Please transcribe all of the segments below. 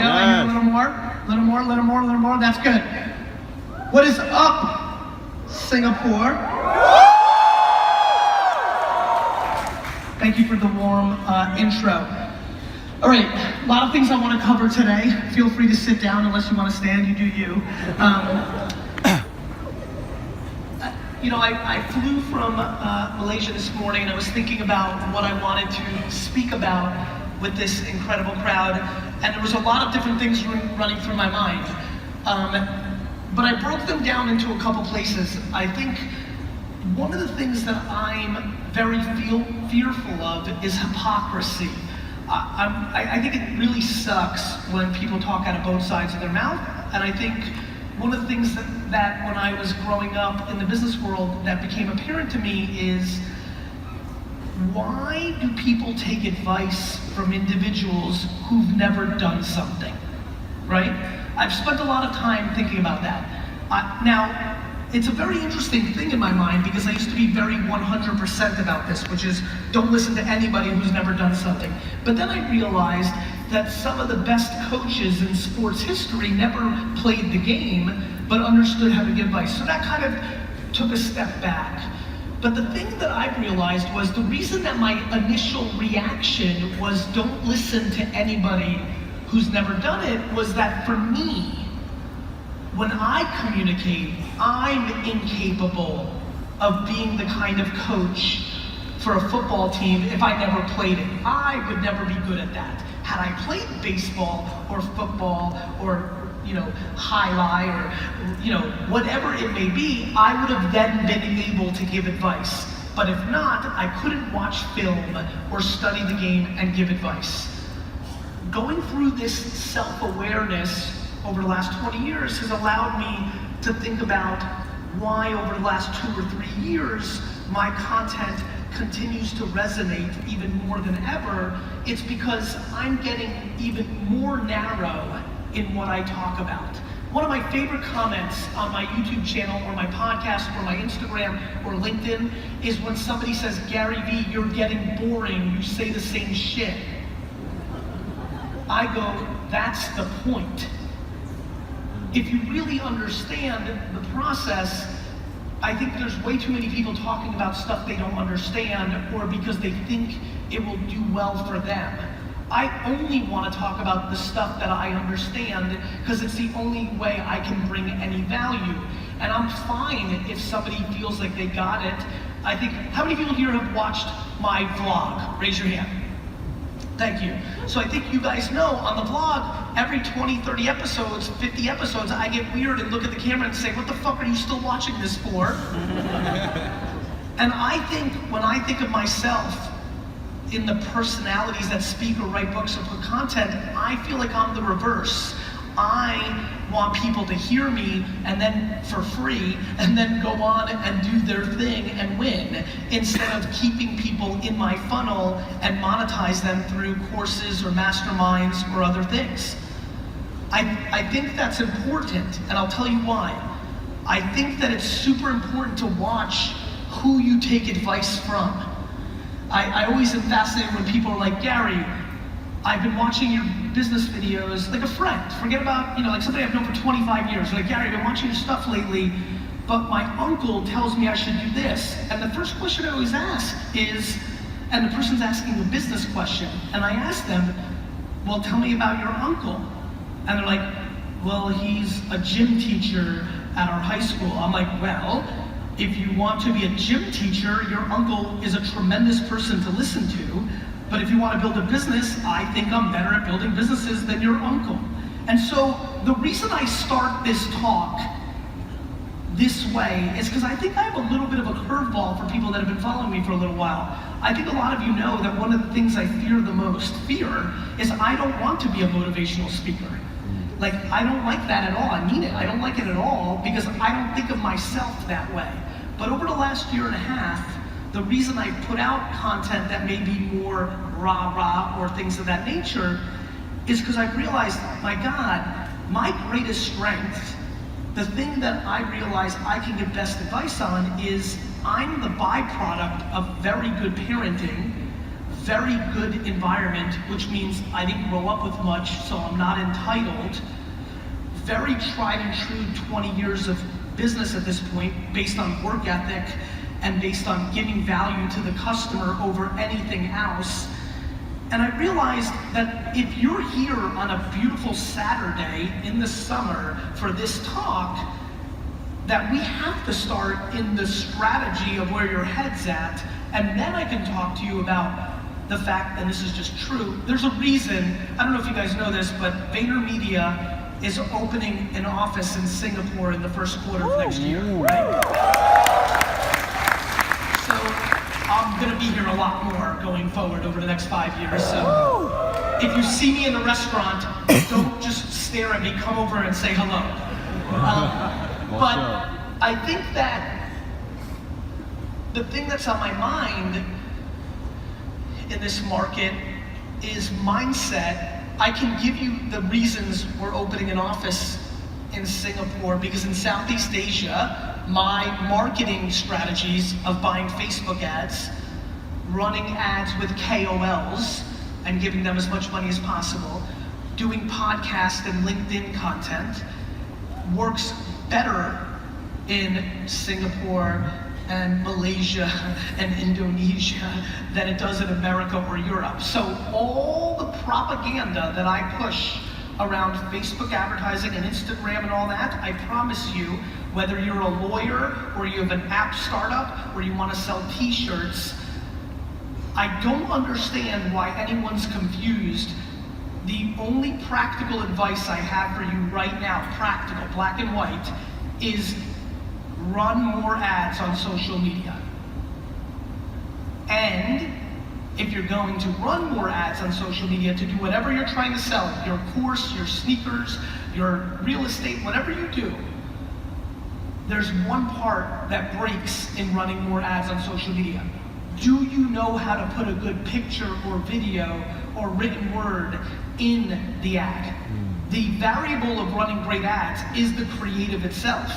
Inhale, I hear a little more, a little more, a little more, a little more. That's good. What is up, Singapore? Thank you for the warm intro. All right, a lot of things I want to cover today. Feel free to sit down unless you want to stand, you do you. I flew from Malaysia this morning and I was thinking about what I wanted to speak about with this incredible crowd, and there was a lot of different things running through my mind. But I broke them down into a couple places. I think one of the things that I'm very fearful of is hypocrisy. I think it really sucks when people talk out of both sides of their mouth, and I think one of the things that when I was growing up in the business world that became apparent to me is, why do people take advice from individuals who've never done something, right? I've spent a lot of time thinking about that. Now, it's a very interesting thing in my mind because I used to be very 100% about this, which is don't listen to anybody who's never done something. But then I realized that some of the best coaches in sports history never played the game, but understood how to give advice. So that kind of took a step back. But the thing that I realized was the reason that my initial reaction was don't listen to anybody who's never done it was that for me, when I communicate, I'm incapable of being the kind of coach for a football team if I never played it. I would never be good at that. Had I played baseball or football or highlight or whatever it may be, I would have then been able to give advice. But if not, I couldn't watch film or study the game and give advice. Going through this self-awareness over the last 20 years has allowed me to think about why over the last 2 or 3 years my content continues to resonate even more than ever. It's because I'm getting even more narrow in what I talk about. One of my favorite comments on my YouTube channel or my podcast or my Instagram or LinkedIn is when somebody says, "Garyvee, you're getting boring, you say the same shit." I go, that's the point. If you really understand the process, I think there's way too many people talking about stuff they don't understand or because they think it will do well for them. I only want to talk about the stuff that I understand because it's the only way I can bring any value. And I'm fine if somebody feels like they got it. I think, how many people here have watched my vlog? Raise your hand. Thank you. So I think you guys know on the vlog, every 20, 30 episodes, 50 episodes, I get weird and look at the camera and say, what the fuck are you still watching this for? And I think, when I think of myself in the personalities that speak or write books or put content, I feel like I'm the reverse. I want people to hear me and then for free and then go on and do their thing and win, instead of keeping people in my funnel and monetize them through courses or masterminds or other things. I think that's important, and I'll tell you why. I think that it's super important to watch who you take advice from. I always am fascinated when people are like, "Gary, I've been watching your business videos," like a friend, forget about, like somebody I've known for 25 years, like, "Gary, I've been watching your stuff lately, but my uncle tells me I should do this." And the first question I always ask is, and the person's asking a business question, and I ask them, "Well, tell me about your uncle." And they're like, "Well, he's a gym teacher at our high school." I'm like, "Well, if you want to be a gym teacher, your uncle is a tremendous person to listen to. But if you want to build a business, I think I'm better at building businesses than your uncle." And so the reason I start this talk this way is because I think I have a little bit of a curveball for people that have been following me for a little while. I think a lot of you know that one of the things I fear the most is I don't want to be a motivational speaker. Like, I don't like that at all. I mean it. I don't like it at all because I don't think of myself that way. But over the last year and a half, the reason I put out content that may be more rah-rah or things of that nature is because I've realized, my God, my greatest strength, the thing that I realize I can give best advice on, is I'm the byproduct of very good parenting, very good environment, which means I didn't grow up with much, so I'm not entitled. Very tried and true 20 years of business at this point, based on work ethic and based on giving value to the customer over anything else. And I realized that if you're here on a beautiful Saturday in the summer for this talk, that we have to start in the strategy of where your head's at, and then I can talk to you about the fact, and this is just true, there's a reason, I don't know if you guys know this, but VaynerMedia is opening an office in Singapore in the first quarter of next year, right? So I'm gonna be here a lot more going forward over the next 5 years, so if you see me in a restaurant, don't just stare at me, come over and say hello. But I think that the thing that's on my mind in this market is mindset. I can give you the reasons we're opening an office in Singapore, because in Southeast Asia, my marketing strategies of buying Facebook ads, running ads with KOLs and giving them as much money as possible, doing podcast and LinkedIn content works better in Singapore and Malaysia and Indonesia than it does in America or Europe. So all the propaganda that I push around Facebook advertising and Instagram and all that, I promise you, whether you're a lawyer or you have an app startup or you want to sell t-shirts, I don't understand why anyone's confused. The only practical advice I have for you right now, practical, black and white, is run more ads on social media. And if you're going to run more ads on social media to do whatever you're trying to sell, your course, your sneakers, your real estate, whatever you do, there's one part that breaks in running more ads on social media. Do you know how to put a good picture or video or written word in the ad? The variable of running great ads is the creative itself.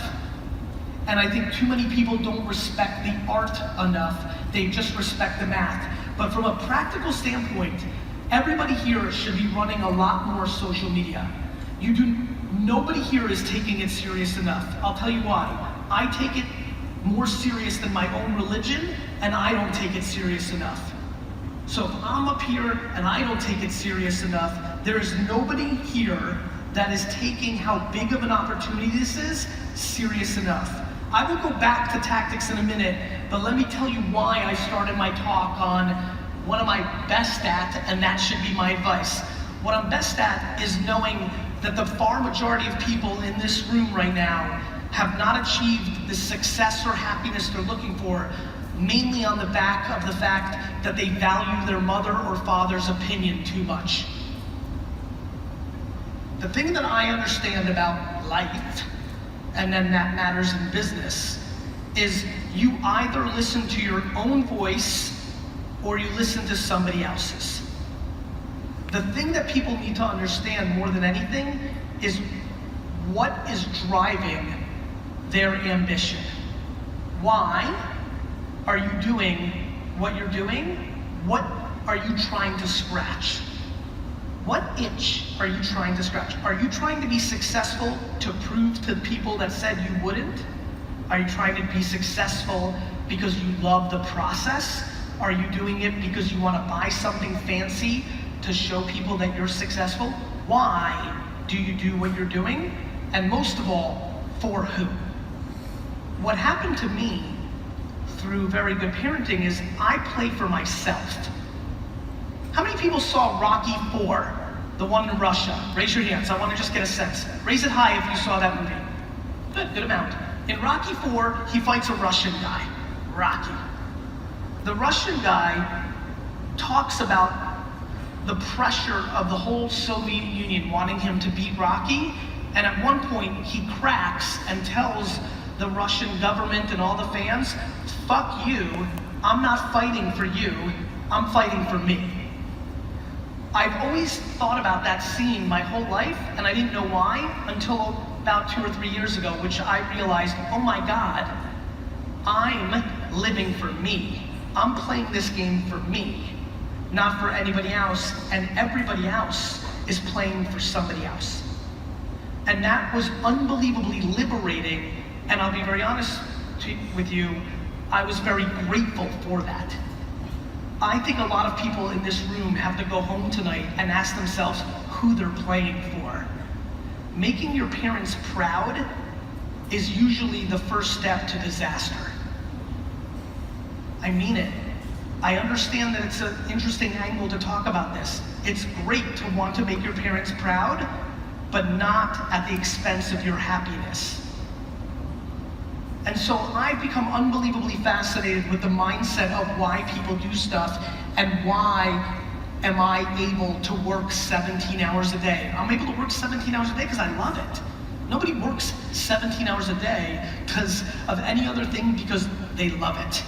And I think too many people don't respect the art enough, they just respect the math. But from a practical standpoint, everybody here should be running a lot more social media. Nobody here is taking it serious enough. I'll tell you why. I take it more serious than my own religion, and I don't take it serious enough. So if I'm up here and I don't take it serious enough, there is nobody here that is taking how big of an opportunity this is serious enough. I will go back to tactics in a minute, but let me tell you why I started my talk on what am I best at, and that should be my advice. What I'm best at is knowing that the far majority of people in this room right now have not achieved the success or happiness they're looking for, mainly on the back of the fact that they value their mother or father's opinion too much. The thing that I understand about life, and then that matters in business, is you either listen to your own voice or you listen to somebody else's. The thing that people need to understand more than anything is what is driving their ambition. Why are you doing what you're doing? What are you trying to scratch? What itch are you trying to scratch? Are you trying to be successful to prove to people that said you wouldn't? Are you trying to be successful because you love the process? Are you doing it because you want to buy something fancy to show people that you're successful? Why do you do what you're doing? And most of all, for who? What happened to me through very good parenting is I play for myself. How many people saw Rocky IV, the one in Russia? Raise your hands, I want to just get a sense. Raise it high if you saw that movie. Good amount. In Rocky IV, he fights a Russian guy, Rocky. The Russian guy talks about the pressure of the whole Soviet Union wanting him to beat Rocky, and at one point he cracks and tells the Russian government and all the fans, fuck you, I'm not fighting for you, I'm fighting for me. I've always thought about that scene my whole life, and I didn't know why until about 2 or 3 years ago, which I realized, oh my God, I'm living for me. I'm playing this game for me. not for anybody else, and everybody else is playing for somebody else. And that was unbelievably liberating, and I'll be very honest with you, I was very grateful for that. I think a lot of people in this room have to go home tonight and ask themselves who they're playing for. Making your parents proud is usually the first step to disaster. I mean it. I understand that it's an interesting angle to talk about this. It's great to want to make your parents proud, but not at the expense of your happiness. And so I've become unbelievably fascinated with the mindset of why people do stuff and why am I able to work 17 hours a day. I'm able to work 17 hours a day because I love it. Nobody works 17 hours a day because of any other thing because they love it.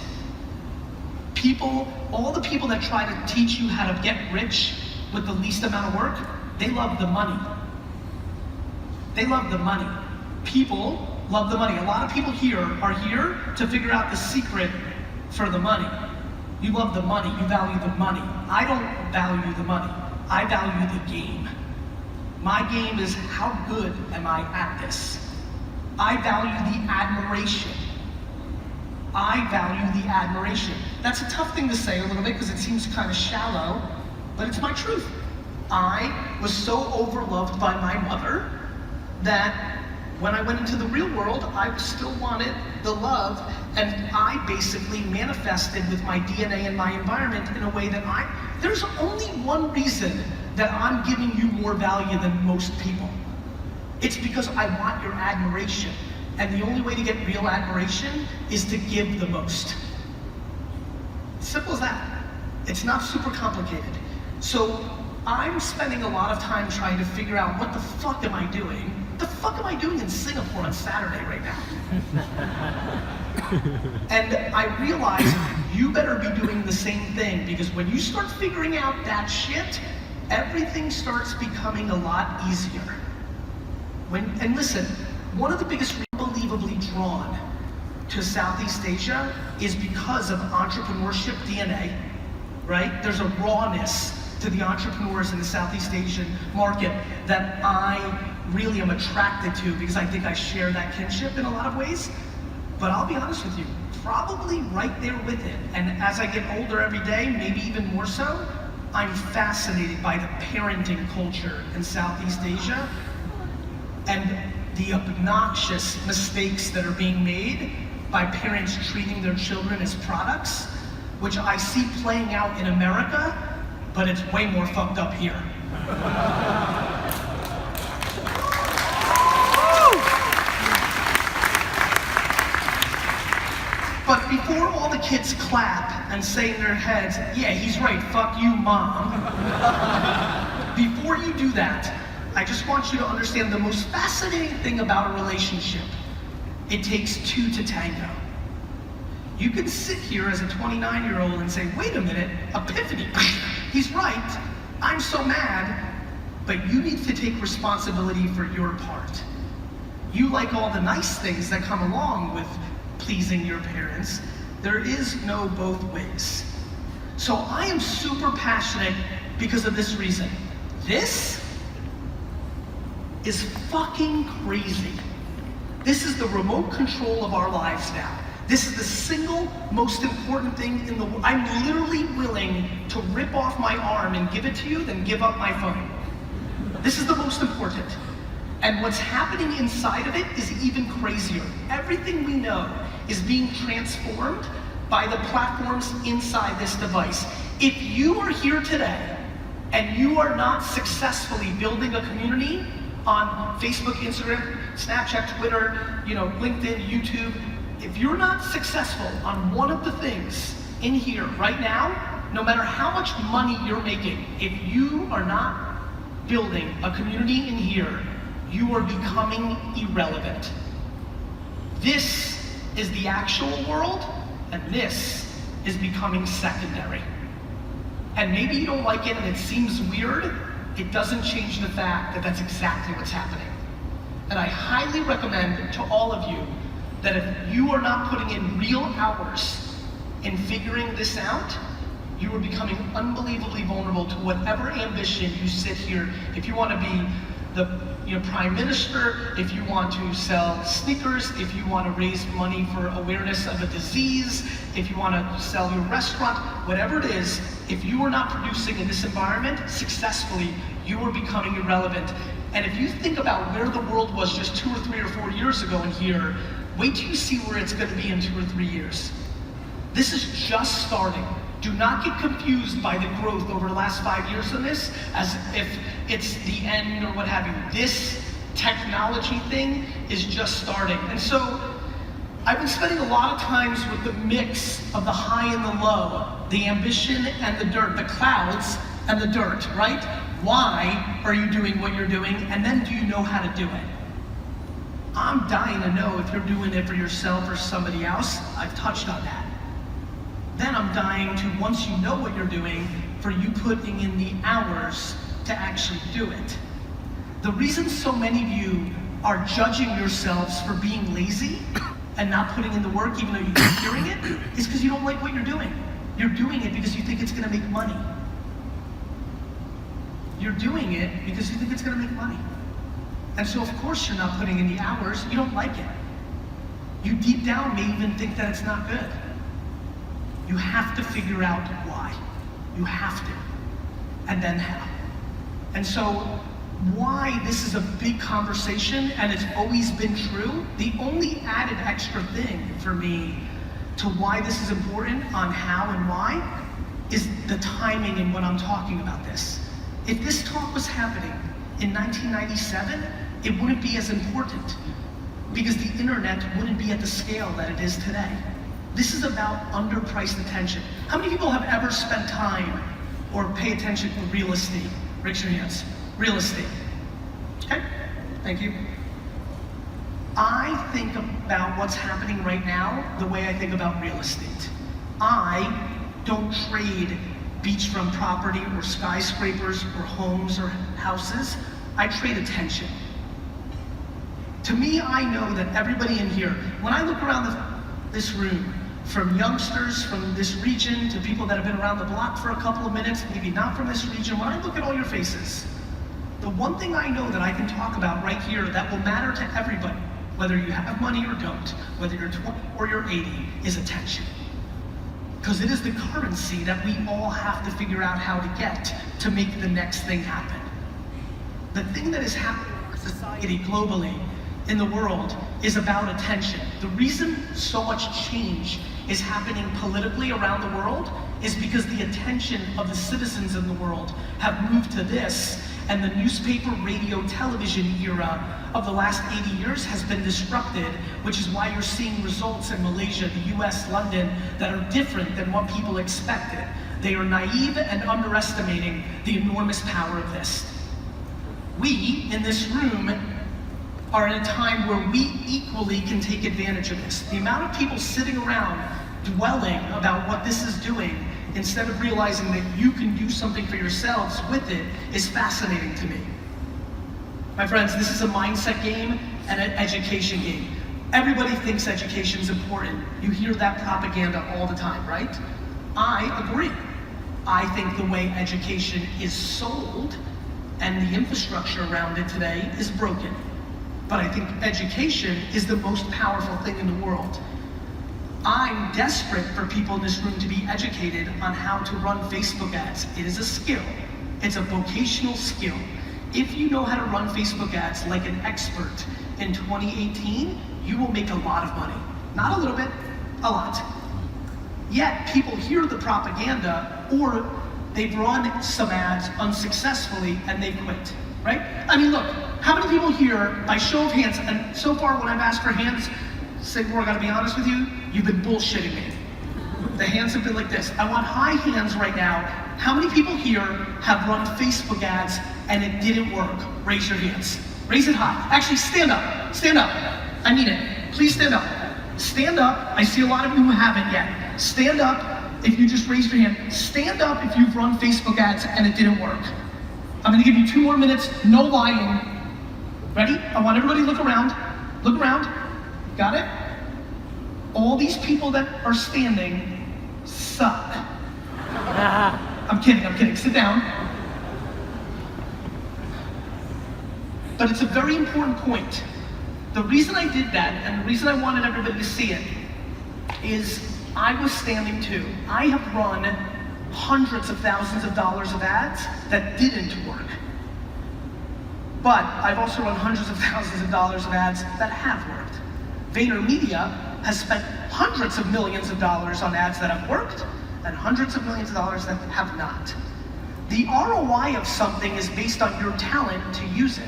People, all the people that try to teach you how to get rich with the least amount of work, they love the money. They love the money. People love the money. A lot of people here are here to figure out the secret for the money. You love the money, you value the money. I don't value the money, I value the game. My game is how good am I at this? I value the admiration. I value the admiration. That's a tough thing to say a little bit because it seems kind of shallow, but it's my truth. I was so overloved by my mother that when I went into the real world, I still wanted the love, and I basically manifested with my DNA and my environment in a way that there's only one reason that I'm giving you more value than most people. It's because I want your admiration. And the only way to get real admiration is to give the most. Simple as that. It's not super complicated. So I'm spending a lot of time trying to figure out what the fuck am I doing? What the fuck am I doing in Singapore on Saturday right now? And I realize you better be doing the same thing, because when you start figuring out that shit, everything starts becoming a lot easier. And listen, one of the biggest unbelievably drawn to Southeast Asia is because of entrepreneurship DNA, right? There's a rawness to the entrepreneurs in the Southeast Asian market that I really am attracted to, because I think I share that kinship in a lot of ways. But I'll be honest with you, probably right there with it. And as I get older every day, maybe even more so, I'm fascinated by the parenting culture in Southeast Asia and the obnoxious mistakes that are being made by parents treating their children as products, which I see playing out in America, but it's way more fucked up here. But before all the kids clap and say in their heads, yeah, he's right, fuck you, mom, before you do that, I just want you to understand the most fascinating thing about a relationship. It takes two to tango. You can sit here as a 29-year-old and say, wait a minute, epiphany, he's right, I'm so mad, but you need to take responsibility for your part. You like all the nice things that come along with pleasing your parents. There is no both ways. So I am super passionate because of this reason. This is fucking crazy. This is the remote control of our lives now. This is the single most important thing in the world. I'm literally willing to rip off my arm and give it to you, then give up my phone. This is the most important. And what's happening inside of it is even crazier. Everything we know is being transformed by the platforms inside this device. If you are here today and you are not successfully building a community on Facebook, Instagram, Snapchat, Twitter, LinkedIn, YouTube, if you're not successful on one of the things in here right now, no matter how much money you're making, if you are not building a community in here, you are becoming irrelevant. This is the actual world, and this is becoming secondary. And maybe you don't like it and it seems weird. It doesn't change the fact that that's exactly what's happening. And I highly recommend to all of you that if you are not putting in real hours in figuring this out, you are becoming unbelievably vulnerable to whatever ambition you sit here. If you want to be the prime minister, if you want to sell sneakers, if you want to raise money for awareness of a disease, if you want to sell your restaurant, whatever it is, if you are not producing in this environment successfully, you are becoming irrelevant. And if you think about where the world was just 2 or 3 or 4 years ago in here, wait till you see where it's going to be in 2 or 3 years. This is just starting. Do not get confused by the growth over the last 5 years in this as if it's the end or what have you. This technology thing is just starting. And so I've been spending a lot of times with the mix of the high and the low, the ambition and the dirt, the clouds and the dirt, right? Why are you doing what you're doing? And then do you know how to do it? I'm dying to know if you're doing it for yourself or somebody else. I've touched on that. Then I'm dying to, once you know what you're doing, for you putting in the hours to actually do it. The reason so many of you are judging yourselves for being lazy and not putting in the work even though you keep hearing it is because you don't like what you're doing. You're doing it because you think it's gonna make money. You're doing it because you think it's gonna make money. And so of course you're not putting in the hours, you don't like it. You deep down may even think that it's not good. You have to figure out why. You have to. And then how. And so why this is a big conversation, and it's always been true, the only added extra thing for me to why this is important on how and why is the timing in when I'm talking about this. If this talk was happening in 1997, it wouldn't be as important because the internet wouldn't be at the scale that it is today. This is about underpriced attention. How many people have ever spent time or pay attention to real estate? Raise your hands. Real estate. Okay, thank you. I think about what's happening right now the way I think about real estate. I don't trade beachfront property or skyscrapers or homes or houses. I trade attention. To me, I know that everybody in here, when I look around this room, from youngsters from this region to people that have been around the block for a couple of minutes, maybe not from this region, when I look at all your faces, the one thing I know that I can talk about right here that will matter to everybody, whether you have money or don't, whether you're 20 or you're 80, is attention. Because it is the currency that we all have to figure out how to get to make the next thing happen. The thing that is happening in society globally, in the world, is about attention. The reason so much change is happening politically around the world is because the attention of the citizens in the world have moved to this, and the newspaper, radio, television era of the last 80 years has been disrupted, which is why you're seeing results in Malaysia, the US, London, that are different than what people expected. They are naive and underestimating the enormous power of this. We, in this room, are in a time where we equally can take advantage of this. The amount of people sitting around dwelling about what this is doing instead of realizing that you can do something for yourselves with it is fascinating to me. My friends, this is a mindset game and an education game. Everybody thinks education is important. You hear that propaganda all the time, right? I agree. I think the way education is sold and the infrastructure around it today is broken. But I think education is the most powerful thing in the world. I'm desperate for people in this room to be educated on how to run Facebook ads. It is a skill. It's a vocational skill. If you know how to run Facebook ads like an expert in 2018, you will make a lot of money. Not a little bit, a lot. Yet people hear the propaganda, or they've run some ads unsuccessfully and they quit, right? I mean, look, how many people here, by show of hands, and so far when I've asked for hands, Sigmore, I gotta be honest with you, you've been bullshitting me. The hands have been like this. I want high hands right now. How many people here have run Facebook ads and it didn't work? Raise your hands. Raise it high. Actually, stand up. Stand up. I mean it. Please stand up. Stand up. I see a lot of you who haven't yet. Stand up if you just raised your hand. Stand up if you've run Facebook ads and it didn't work. I'm gonna give you 2 more minutes, no lying. Ready? I want everybody to look around. Look around. Got it? All these people that are standing suck. I'm kidding, sit down. But it's a very important point. The reason I did that, and the reason I wanted everybody to see it, is I was standing too. I have run hundreds of thousands of dollars of ads that didn't work. But I've also run hundreds of thousands of dollars of ads that have worked. VaynerMedia has spent hundreds of millions of dollars on ads that have worked, and hundreds of millions of dollars that have not. The ROI of something is based on your talent to use it.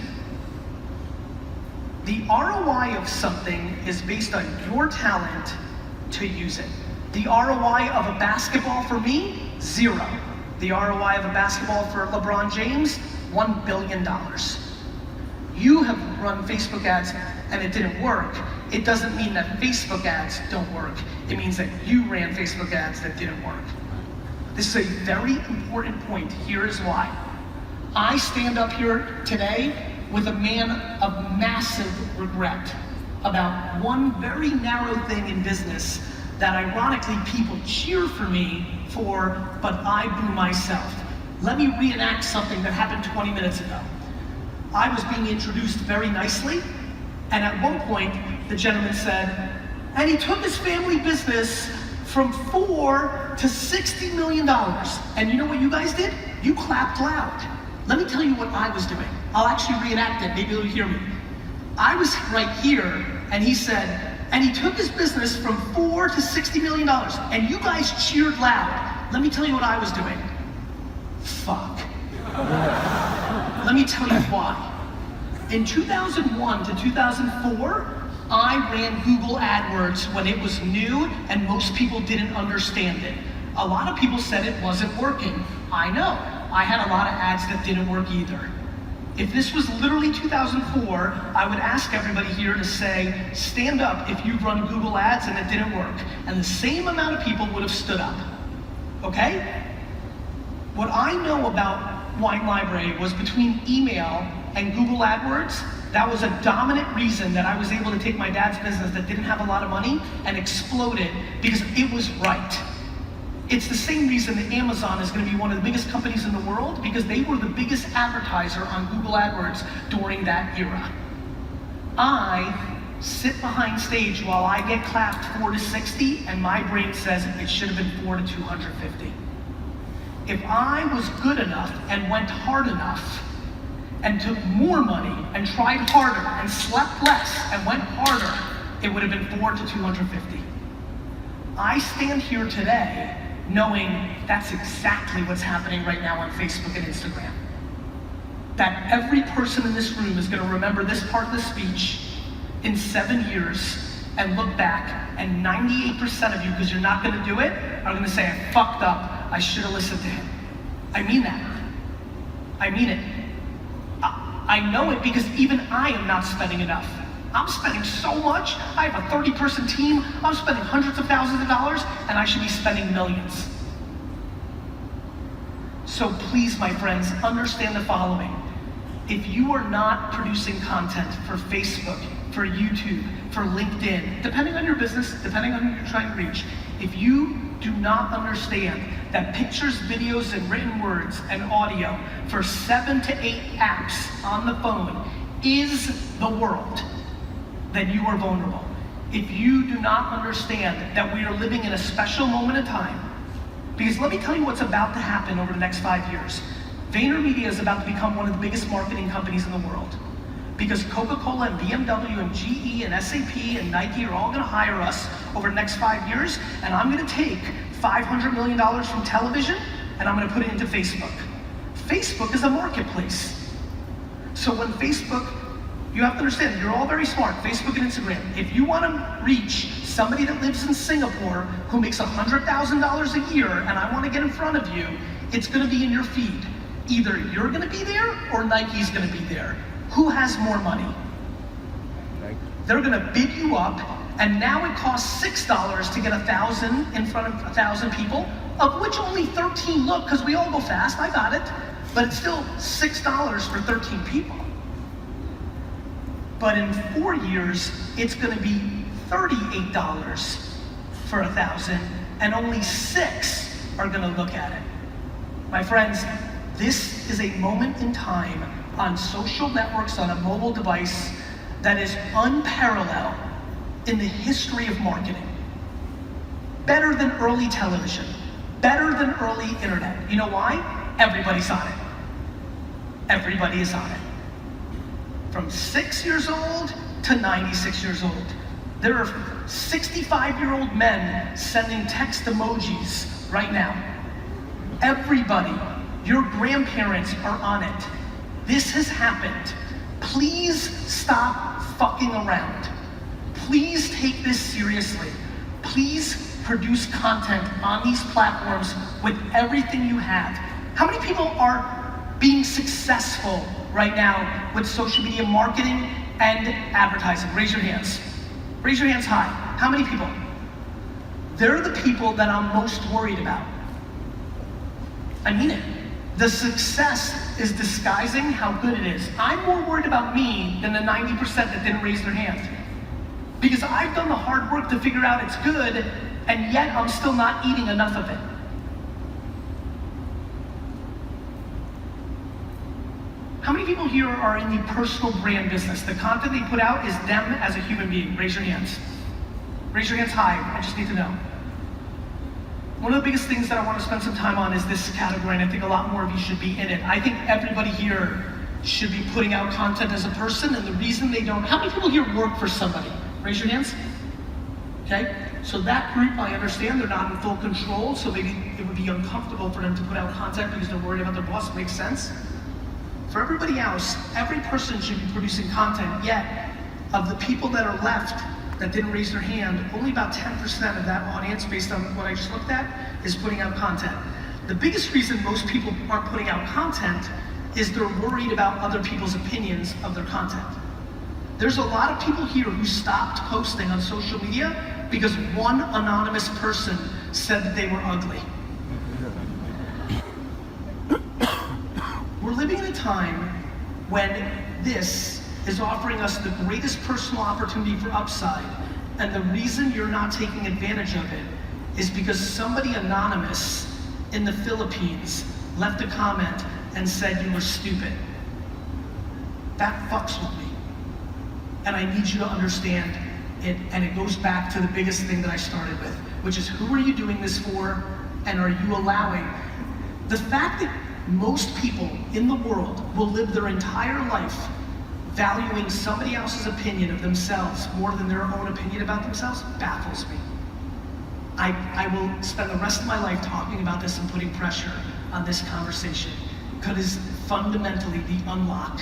The ROI of something is based on your talent to use it. The ROI of a basketball for me, 0. The ROI of a basketball for LeBron James, $1 billion. You have run Facebook ads and it didn't work. It doesn't mean that Facebook ads don't work. It means that you ran Facebook ads that didn't work. This is a very important point. Here is why. I stand up here today with a man of massive regret about one very narrow thing in business that ironically people cheer for me for, but I boo myself. Let me reenact something that happened 20 minutes ago. I was being introduced very nicely, and at one point, the gentleman said, and he took his family business from $4 to $60 million. And you know what you guys did? You clapped loud. Let me tell you what I was doing. I'll actually reenact it, maybe you'll hear me. I was right here, and he said, and he took his business from $4 to $60 million, and you guys cheered loud. Let me tell you what I was doing. Fuck. Let me tell you why. In 2001 to 2004, I ran Google AdWords when it was new and most people didn't understand it. A lot of people said it wasn't working. I know. I had a lot of ads that didn't work either. If this was literally 2004, I would ask everybody here to say, stand up if you've run Google ads and it didn't work. And the same amount of people would have stood up. Okay? What I know about Wine Library was between email and Google AdWords, that was a dominant reason that I was able to take my dad's business that didn't have a lot of money and explode it because it was right. It's the same reason that Amazon is going to be one of the biggest companies in the world because they were the biggest advertiser on Google AdWords during that era. I sit behind stage while I get clapped 4 to 60 and my brain says it should have been 4 to 250. If I was good enough and went hard enough and took more money and tried harder and slept less and went harder, it would have been 4 to 250. I stand here today knowing that's exactly what's happening right now on Facebook and Instagram. That every person in this room is going to remember this part of the speech in 7 years and look back, and 98% of you, because you're not going to do it, are going to say, I fucked up, I should have listened to him. I mean that. I mean it. I know it because even I am not spending enough. I'm spending so much. I have a 30-person team. I'm spending hundreds of thousands of dollars, and I should be spending millions. So please, my friends, understand the following. If you are not producing content for Facebook, for YouTube, for LinkedIn, depending on your business, depending on who you're trying to reach, if you do not understand that pictures, videos, and written words and audio for 7 to 8 apps on the phone is the world, then you are vulnerable. If you do not understand that we are living in a special moment in time, because let me tell you what's about to happen over the next 5 years. VaynerMedia is about to become one of the biggest marketing companies in the world. Because Coca-Cola and BMW and GE and SAP and Nike are all gonna hire us over the next 5 years, and I'm gonna take $500 million from television and I'm gonna put it into Facebook. Facebook is a marketplace. So when Facebook, you have to understand, you're all very smart, Facebook and Instagram. If you wanna reach somebody that lives in Singapore who makes $100,000 a year and I wanna get in front of you, it's gonna be in your feed. Either you're gonna be there or Nike's gonna be there. Who has more money? They're gonna bid you up, and now it costs $6 to get 1,000 in front of 1,000 people, of which only 13 look, because we all go fast, I got it, but it's still $6 for 13 people. But in 4 years, it's gonna be $38 for 1,000, and only 6 are gonna look at it. My friends, this is a moment in time on social networks on a mobile device that is unparalleled in the history of marketing. Better than early television, better than early internet. You know why? Everybody's on it. Everybody is on it. From 6 years old to 96 years old. There are 65-year-old men sending text emojis right now. Everybody, your grandparents are on it. This has happened. Please stop fucking around. Please take this seriously. Please produce content on these platforms with everything you have. How many people are being successful right now with social media marketing and advertising? Raise your hands. Raise your hands high. How many people? They're the people that I'm most worried about. I mean it. The success is disguising how good it is. I'm more worried about me than the 90% that didn't raise their hand. Because I've done the hard work to figure out it's good, and yet I'm still not eating enough of it. How many people here are in the personal brand business? The content they put out is them as a human being. Raise your hands. Raise your hands high. I just need to know. One of the biggest things that I want to spend some time on is this category, and I think a lot more of you should be in it. I think everybody here should be putting out content as a person, and the reason they don't, how many people here work for somebody? Raise your hands. Okay, so that group, I understand they're not in full control, so maybe it would be uncomfortable for them to put out content because they're worried about their boss. Makes sense. For everybody else, every person should be producing content, yet of the people that are left that didn't raise their hand, only about 10% of that audience, based on what I just looked at, is putting out content. The biggest reason most people aren't putting out content is they're worried about other people's opinions of their content. There's a lot of people here who stopped posting on social media because one anonymous person said that they were ugly. We're living in a time when this is offering us the greatest personal opportunity for upside, and the reason you're not taking advantage of it is because somebody anonymous in the Philippines left a comment and said you were stupid. That fucks with me. And I need you to understand it, and it goes back to the biggest thing that I started with, which is who are you doing this for, and are you allowing the fact that most people in the world will live their entire life valuing somebody else's opinion of themselves more than their own opinion about themselves baffles me. I will spend the rest of my life talking about this and putting pressure on this conversation, because it's fundamentally the unlock.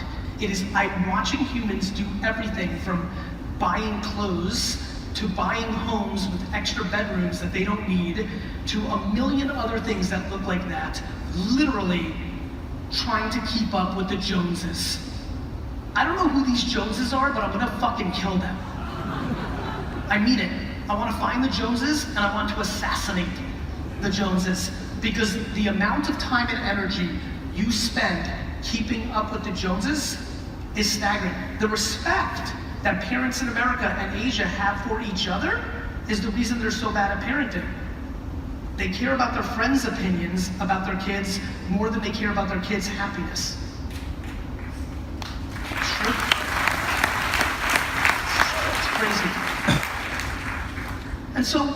I'm watching humans do everything from buying clothes to buying homes with extra bedrooms that they don't need, to a million other things that look like that, literally trying to keep up with the Joneses. I don't know who these Joneses are, but I'm gonna fucking kill them. I mean it. I wanna find the Joneses, and I want to assassinate the Joneses, because the amount of time and energy you spend keeping up with the Joneses is staggering. The respect that parents in America and Asia have for each other is the reason they're so bad at parenting. They care about their friends' opinions about their kids more than they care about their kids' happiness. It's crazy. And so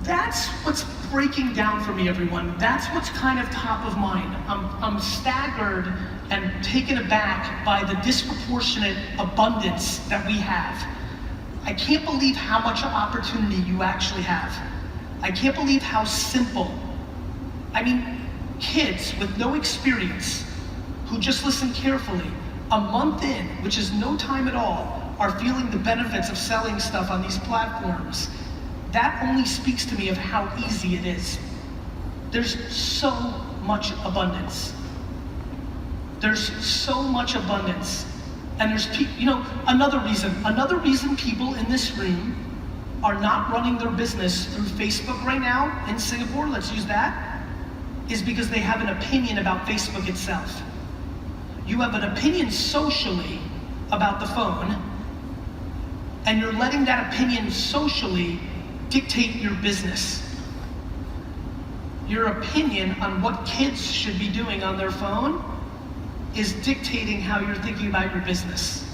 that's what's breaking down for me, everyone. That's what's kind of top of mind. I'm staggered and taken aback by the disproportionate abundance that we have. I can't believe how much opportunity you actually have. I can't believe how simple. I mean, kids with no experience who just listen carefully, a month in, which is no time at all, are feeling the benefits of selling stuff on these platforms. That only speaks to me of how easy it is. There's so much abundance. There's so much abundance. And there's, another reason people in this room are not running their business through Facebook right now in Singapore, let's use that, is because they have an opinion about Facebook itself. You have an opinion socially about the phone, and you're letting that opinion socially dictate your business. your opinion on what kids should be doing on their phone is dictating how you're thinking about your business.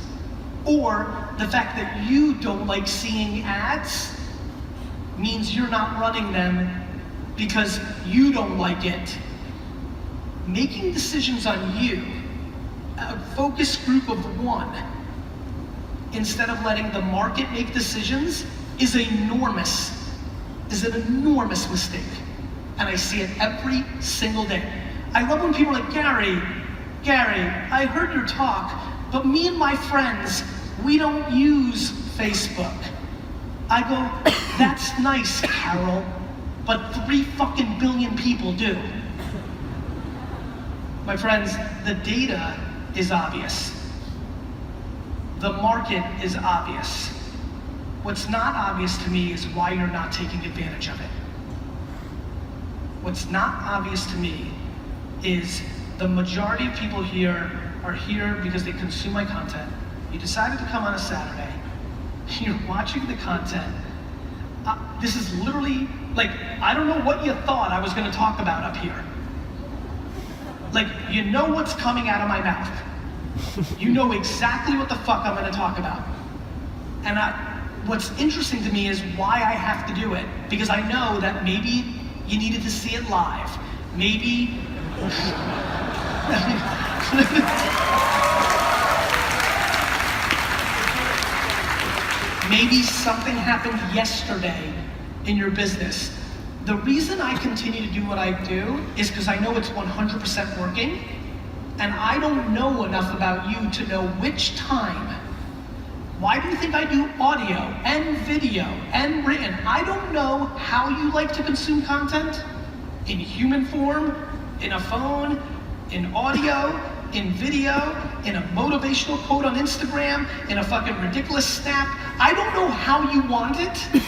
Or the fact that you don't like seeing ads means you're not running them because you don't like it. Making decisions on you, a focus group of one, instead of letting the market make decisions, is an enormous mistake. And I see it every single day. I love when people are like, Gary, I heard your talk, but me and my friends, we don't use Facebook. I go, that's nice, Carol, but 3 fucking billion people do. My friends, the data is obvious. The market is obvious. What's not obvious to me is why you're not taking advantage of it. What's not obvious to me is the majority of people here are here because they consume my content. You decided to come on a Saturday. You're watching the content. This is literally, like, I don't know what you thought I was gonna talk about up here. Like, you know what's coming out of my mouth. You know exactly what the fuck I'm gonna talk about. And what's interesting to me is why I have to do it. Because I know that maybe you needed to see it live. Maybe, maybe something happened yesterday in your business. The reason I continue to do what I do is because I know it's 100% working, and I don't know enough about you to know which time. Why do you think I do audio and video and written? I don't know how you like to consume content, in human form, in a phone, in audio, in video, in a motivational quote on Instagram, in a fucking ridiculous snap. I don't know how you want it,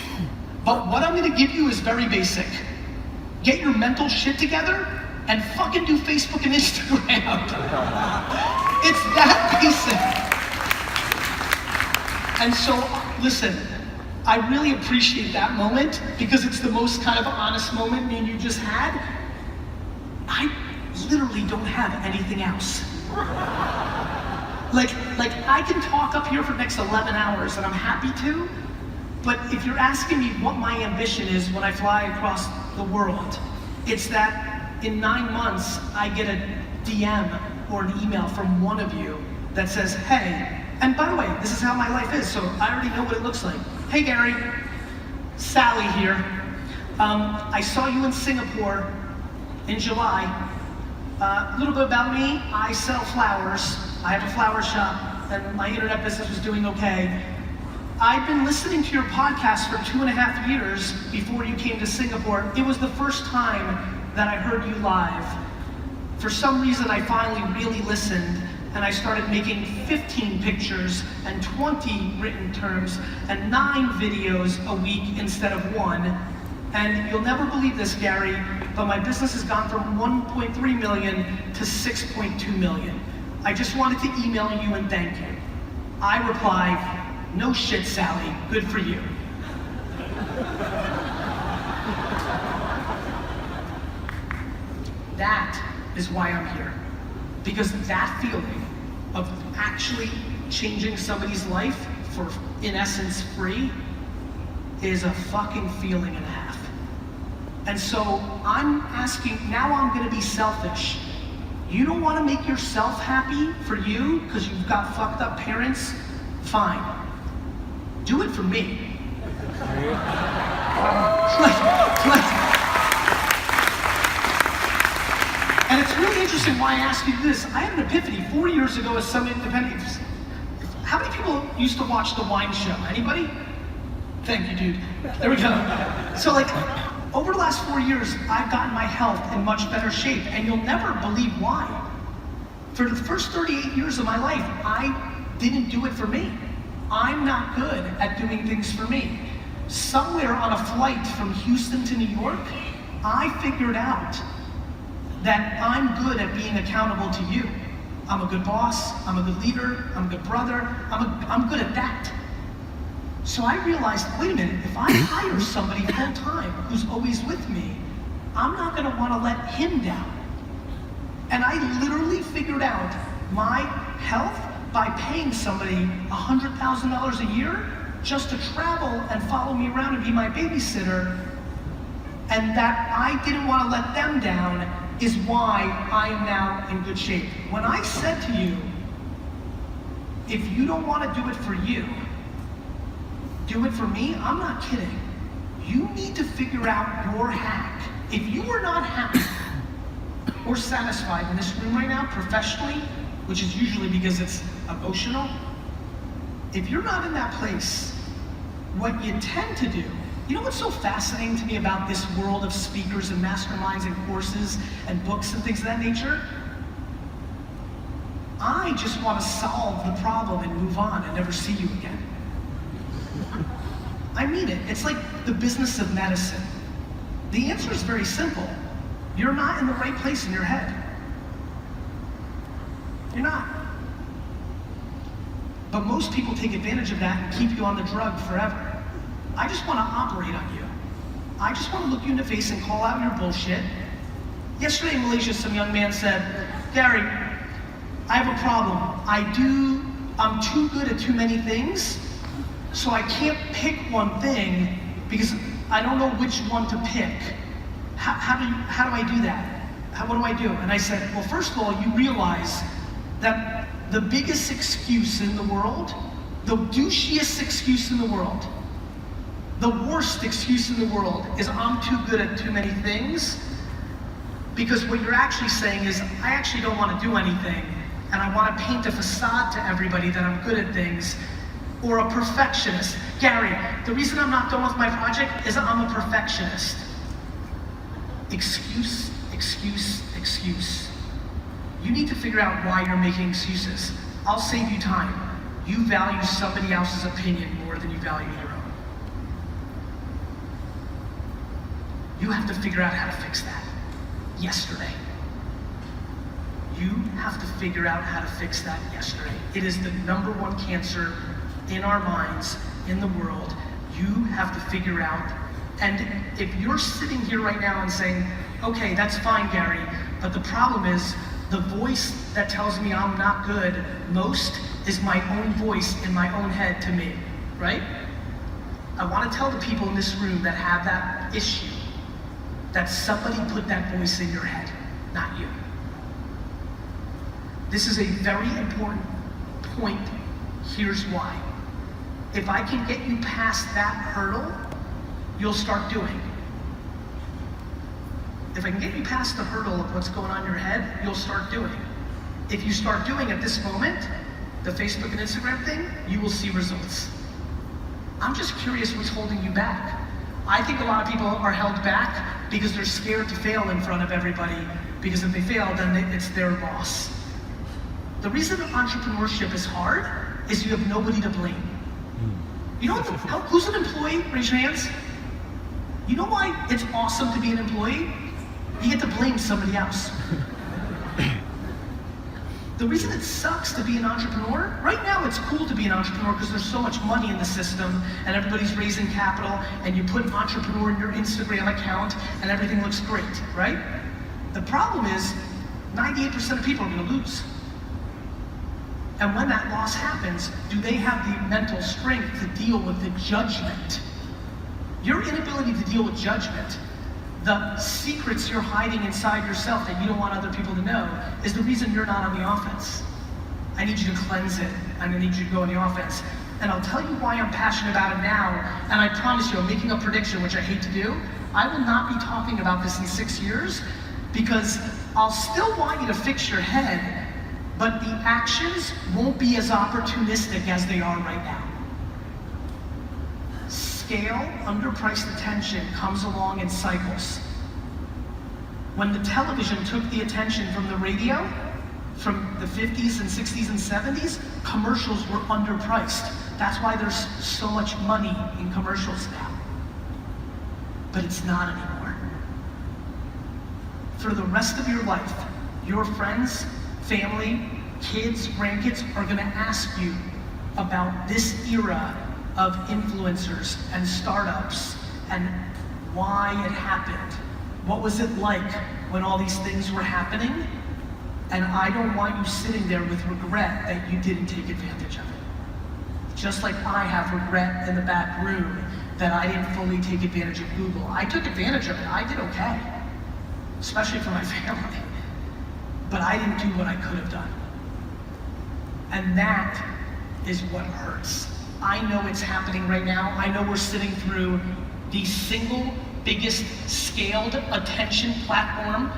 but what I'm gonna give you is very basic. Get your mental shit together and fucking do Facebook and Instagram. It's that basic. And so, listen, I really appreciate that moment because it's the most kind of honest moment me and you just had. I literally don't have anything else. Like I can talk up here for the next 11 hours and I'm happy to, but if you're asking me what my ambition is when I fly across the world, it's that in 9 months I get a DM or an email from one of you that says, hey, and by the way, this is how my life is, so I already know what it looks like. Hey Gary, Sally here. I saw you in Singapore in July. A little bit about me, I sell flowers. I have a flower shop, and my internet business was doing okay. I've been listening to your podcast for 2.5 years before you came to Singapore. It was the first time that I heard you live. For some reason, I finally really listened, and I started making 15 pictures and 20 written terms and 9 videos a week instead of 1. And you'll never believe this, Gary, but my business has gone from 1.3 million to 6.2 million. I just wanted to email you and thank you. I reply, no shit, Sally, good for you. That is why I'm here. Because that feeling of actually changing somebody's life for, in essence, free, is a fucking feeling and a half. And so I'm asking, now I'm gonna be selfish. You don't wanna make yourself happy for you because you've got fucked up parents? Fine. Do it for me. And it's really interesting why I asked you this. I had an epiphany 4 years ago as some independent. How many people used to watch The Wine Show? Anybody? Thank you, dude. There we go. So like, over the last 4 years, I've gotten my health in much better shape, and you'll never believe why. For the first 38 years of my life, I didn't do it for me. I'm not good at doing things for me. Somewhere on a flight from Houston to New York, I figured out that I'm good at being accountable to you. I'm a good boss, I'm a good leader, I'm a good brother, I'm good at that. So I realized, wait a minute, if I hire somebody full time who's always with me, I'm not gonna wanna let him down. And I literally figured out my health by paying somebody $100,000 a year just to travel and follow me around and be my babysitter, and that I didn't want to let them down is why I am now in good shape. When I said to you, if you don't want to do it for you, do it for me, I'm not kidding. You need to figure out your hack. If you are not happy or satisfied in this room right now, professionally, which is usually because it's emotional, if you're not in that place, what you tend to do, you know what's so fascinating to me about this world of speakers and masterminds and courses and books and things of that nature? I just want to solve the problem and move on and never see you again. I mean it. It's like the business of medicine. The answer is very simple. You're not in the right place in your head. You're not. But most people take advantage of that and keep you on the drug forever. I just want to operate on you. I just want to look you in the face and call out your bullshit. Yesterday in Malaysia, some young man said, Gary, I have a problem. I'm too good at too many things, so I can't pick one thing because I don't know which one to pick. How do I do that? What do I do? And I said, well, first of all, you realize that the biggest excuse in the world, the douchiest excuse in the world, the worst excuse in the world is I'm too good at too many things, because what you're actually saying is I actually don't want to do anything and I want to paint a facade to everybody that I'm good at things, or a perfectionist. Gary, the reason I'm not done with my project is I'm a perfectionist. Excuse, excuse, excuse. You need to figure out why you're making excuses. I'll save you time. You value somebody else's opinion more than you value your own. You have to figure out how to fix that yesterday. You have to figure out how to fix that yesterday. It is the #1 cancer in our minds, in the world. You have to figure out, and if you're sitting here right now and saying, okay, that's fine, Gary, but the problem is the voice that tells me I'm not good most is my own voice in my own head to me, right? I want to tell the people in this room that have that issue that somebody put that voice in your head, not you. This is a very important point. Here's why. If I can get you past that hurdle, you'll start doing. If I can get you past the hurdle of what's going on in your head, you'll start doing. If you start doing at this moment, the Facebook and Instagram thing, you will see results. I'm just curious what's holding you back. I think a lot of people are held back because they're scared to fail in front of everybody, because if they fail, then it's their loss. The reason entrepreneurship is hard is you have nobody to blame. You know who's an employee? Raise your hands. You know why it's awesome to be an employee? You get to blame somebody else. The reason it sucks to be an entrepreneur, right now it's cool to be an entrepreneur because there's so much money in the system and everybody's raising capital and you put entrepreneur in your Instagram account and everything looks great, right? The problem is 98% of people are going to lose. And when that loss happens, do they have the mental strength to deal with the judgment? Your inability to deal with judgment, the secrets you're hiding inside yourself that you don't want other people to know, is the reason you're not on the offense. I need you to cleanse it. I'm gonna need you to go on the offense. And I'll tell you why I'm passionate about it now, and I promise you, I'm making a prediction, which I hate to do. I will not be talking about this in 6 years, because I'll still want you to fix your head, but the actions won't be as opportunistic as they are right now. Scale, underpriced attention comes along in cycles. When the television took the attention from the radio, from the 50s and 60s and 70s, commercials were underpriced. That's why there's so much money in commercials now. But it's not anymore. For the rest of your life, your friends, family, kids, grandkids are gonna ask you about this era of influencers and startups and why it happened. What was it like when all these things were happening? And I don't want you sitting there with regret that you didn't take advantage of it. Just like I have regret in the back room that I didn't fully take advantage of Google. I took advantage of it, I did okay, especially for my family. But I didn't do what I could have done. And that is what hurts. I know it's happening right now. I know we're sitting through the single biggest scaled attention platform,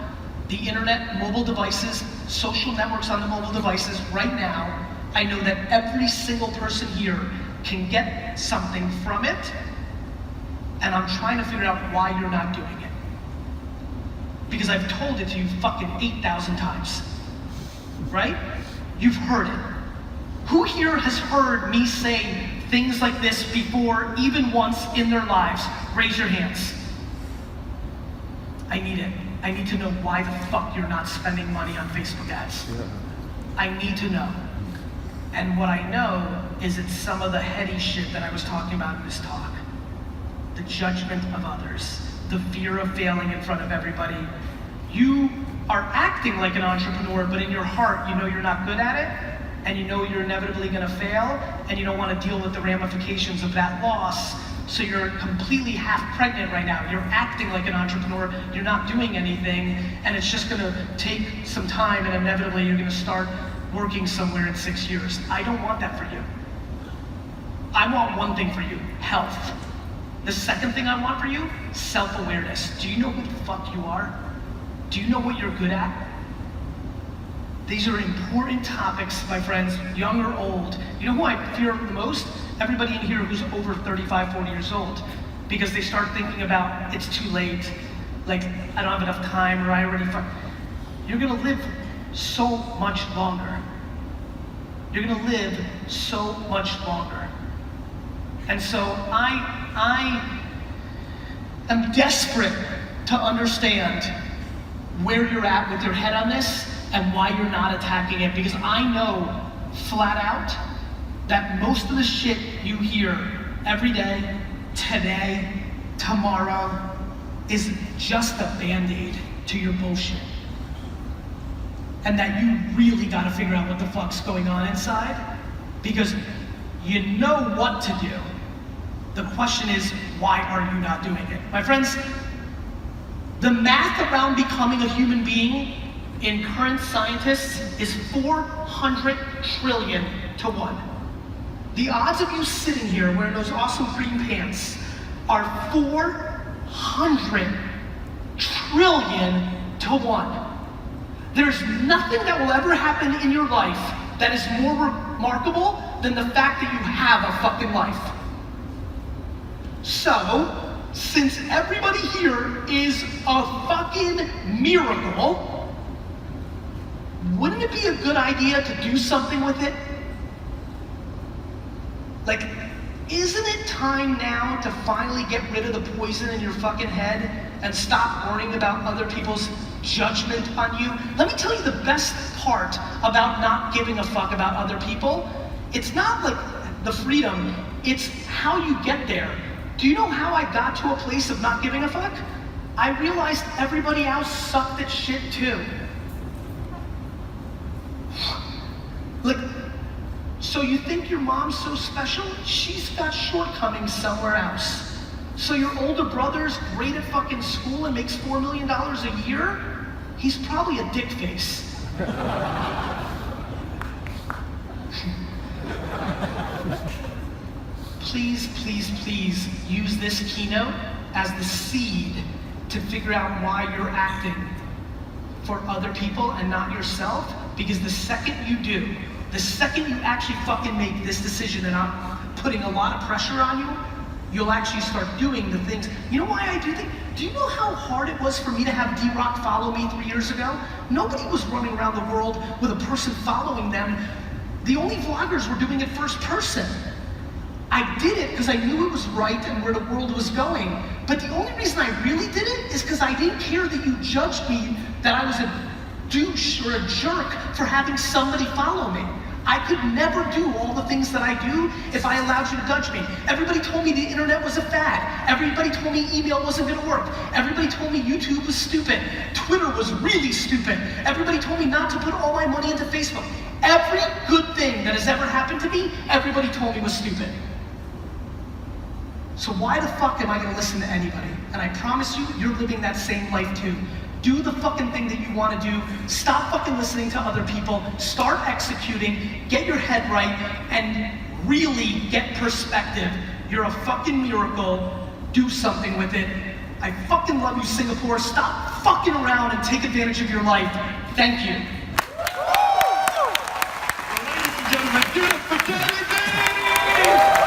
the internet, mobile devices, social networks on the mobile devices right now. I know that every single person here can get something from it, and I'm trying to figure out why you're not doing it. Because I've told it to you fucking 8,000 times, right? You've heard it. Who here has heard me say things like this before, even once in their lives? Raise your hands. I need it. I need to know why the fuck you're not spending money on Facebook ads. Yeah. I need to know. And what I know is it's some of the heady shit that I was talking about in this talk. The judgment of others, the fear of failing in front of everybody. You are acting like an entrepreneur, but in your heart, you know you're not good at it, and you know you're inevitably gonna fail, and you don't wanna deal with the ramifications of that loss. So you're completely half pregnant right now. You're acting like an entrepreneur, you're not doing anything, and it's just gonna take some time, and inevitably you're gonna start working somewhere in 6 years. I don't want that for you. I want one thing for you, health. The second thing I want for you, self-awareness. Do you know who the fuck you are? Do you know what you're good at? These are important topics, my friends, young or old. You know who I fear the most? Everybody in here who's over 35, 40 years old, because they start thinking about, it's too late, like, I don't have enough time, or I already You're gonna live so much longer. You're gonna live so much longer. And so I am desperate to understand where you're at with your head on this and why you're not attacking it, because I know flat out that most of the shit you hear every day, today, tomorrow, is just a band-aid to your bullshit. And that you really gotta figure out what the fuck's going on inside, because you know what to do. The question is, why are you not doing it? My friends, the math around becoming a human being in current scientists is 400 trillion to 1. The odds of you sitting here wearing those awesome green pants are 400 trillion to 1. There's nothing that will ever happen in your life that is more remarkable than the fact that you have a fucking life. So, since everybody here is a fucking miracle, wouldn't it be a good idea to do something with it? Like, isn't it time now to finally get rid of the poison in your fucking head and stop worrying about other people's judgment on you? Let me tell you the best part about not giving a fuck about other people. It's not like the freedom, it's how you get there. Do you know how I got to a place of not giving a fuck? I realized everybody else sucked at shit too. Like, so you think your mom's so special? She's got shortcomings somewhere else. So your older brother's great at fucking school and makes $4 million a year? He's probably a dick face. Please, please, please use this keynote as the seed to figure out why you're acting for other people and not yourself, because the second you do, the second you actually fucking make this decision, and I'm putting a lot of pressure on you, you'll actually start doing the things. You know why I do things? Do you know how hard it was for me to have D-Rock follow me 3 years ago? Nobody was running around the world with a person following them. The only vloggers were doing it first person. I did it because I knew it was right and where the world was going. But the only reason I really did it is because I didn't care that you judged me that I was a douche or a jerk for having somebody follow me. I could never do all the things that I do if I allowed you to judge me. Everybody told me the internet was a fad. Everybody told me email wasn't gonna work. Everybody told me YouTube was stupid. Twitter was really stupid. Everybody told me not to put all my money into Facebook. Every good thing that has ever happened to me, everybody told me was stupid. So why the fuck am I gonna listen to anybody? And I promise you, you're living that same life too. Do the fucking thing that you want to do. Stop fucking listening to other people. Start executing. Get your head right and really get perspective. You're a fucking miracle. Do something with it. I fucking love you, Singapore. Stop fucking around and take advantage of your life. Thank you. Ladies and gentlemen, give it up for Garyvee!